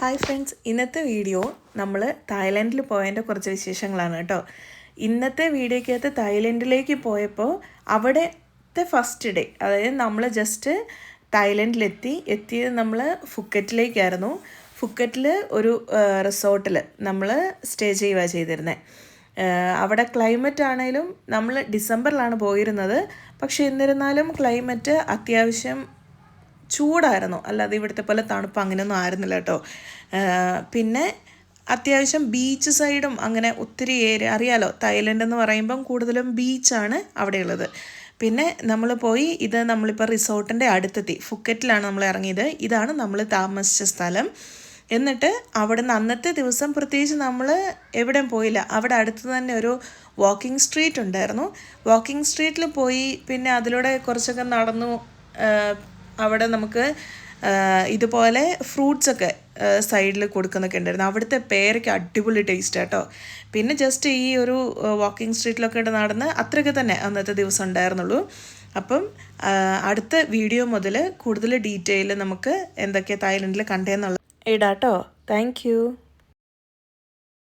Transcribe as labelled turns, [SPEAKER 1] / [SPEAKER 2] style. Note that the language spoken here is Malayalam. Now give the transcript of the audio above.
[SPEAKER 1] ഹായ് ഫ്രണ്ട്സ്, ഇന്നത്തെ വീഡിയോ നമ്മൾ തായ്ലൻഡിൽ പോയതിൻ്റെ കുറച്ച് വിശേഷങ്ങളാണ് കേട്ടോ. ഇന്നത്തെ വീഡിയോയ്ക്കകത്ത് തായ്ലൻഡിലേക്ക് പോയപ്പോൾ അവിടുത്തെ ഫസ്റ്റ് ഡേ, അതായത് നമ്മൾ ജസ്റ്റ് എത്തിയത് നമ്മൾ ഫുക്കറ്റിലേക്കായിരുന്നു. ഫുക്കറ്റിൽ ഒരു റിസോർട്ടിൽ നമ്മൾ സ്റ്റേ ചെയ്യുക ചെയ്തിരുന്നത്. അവിടെ ക്ലൈമറ്റ് ആണെങ്കിലും നമ്മൾ ഡിസംബറിലാണ് പോയിരുന്നത്. പക്ഷേ എന്നിരുന്നാലും ക്ലൈമറ്റ് അത്യാവശ്യം ചൂടായിരുന്നു, അല്ലാതെ ഇവിടുത്തെ പോലെ തണുപ്പ് അങ്ങനെയൊന്നും ആയിരുന്നില്ല കേട്ടോ. പിന്നെ അത്യാവശ്യം ബീച്ച് സൈഡും അങ്ങനെ ഒത്തിരി ഏരിയ അറിയാലോ, തായ്ലൻഡ് എന്ന് പറയുമ്പം കൂടുതലും ബീച്ചാണ് അവിടെയുള്ളത്. പിന്നെ നമ്മൾ പോയി, ഇത് നമ്മളിപ്പോൾ റിസോർട്ടിൻ്റെ അടുത്തെത്തി. ഫുക്കറ്റിലാണ് നമ്മൾ ഇറങ്ങിയത്. ഇതാണ് നമ്മൾ താമസിച്ച സ്ഥലം. എന്നിട്ട് അവിടുന്ന് അന്നത്തെ ദിവസം പ്രത്യേകിച്ച് നമ്മൾ എവിടെയും പോയില്ല. അവിടെ അടുത്ത് തന്നെ ഒരു വാക്കിംഗ് സ്ട്രീറ്റ് ഉണ്ടായിരുന്നു. വാക്കിംഗ് സ്ട്രീറ്റിൽ പോയി പിന്നെ അതിലൂടെ കുറച്ചൊക്കെ നടന്നു. അവിടെ നമുക്ക് ഇതുപോലെ ഫ്രൂട്ട്സൊക്കെ സൈഡിൽ കൊടുക്കുന്നൊക്കെ ഉണ്ടായിരുന്നു. അവിടുത്തെ പേരയ്ക്ക് അടിപൊളി ടേസ്റ്റ് കേട്ടോ. പിന്നെ ജസ്റ്റ് ഈ ഒരു വാക്കിംഗ് സ്ട്രീറ്റിലൊക്കെ ഇട്ട് നടന്ന് അത്രയൊക്കെ തന്നെ അന്നത്തെ ദിവസം ഉണ്ടായിരുന്നുള്ളൂ. അപ്പം അടുത്ത വീഡിയോ മുതൽ കൂടുതൽ ഡീറ്റെയിൽ നമുക്ക് എന്തൊക്കെ തായ്ലൻഡിൽ കണ്ടേന്നുള്ളത് ഇടാട്ടോ. Thank you.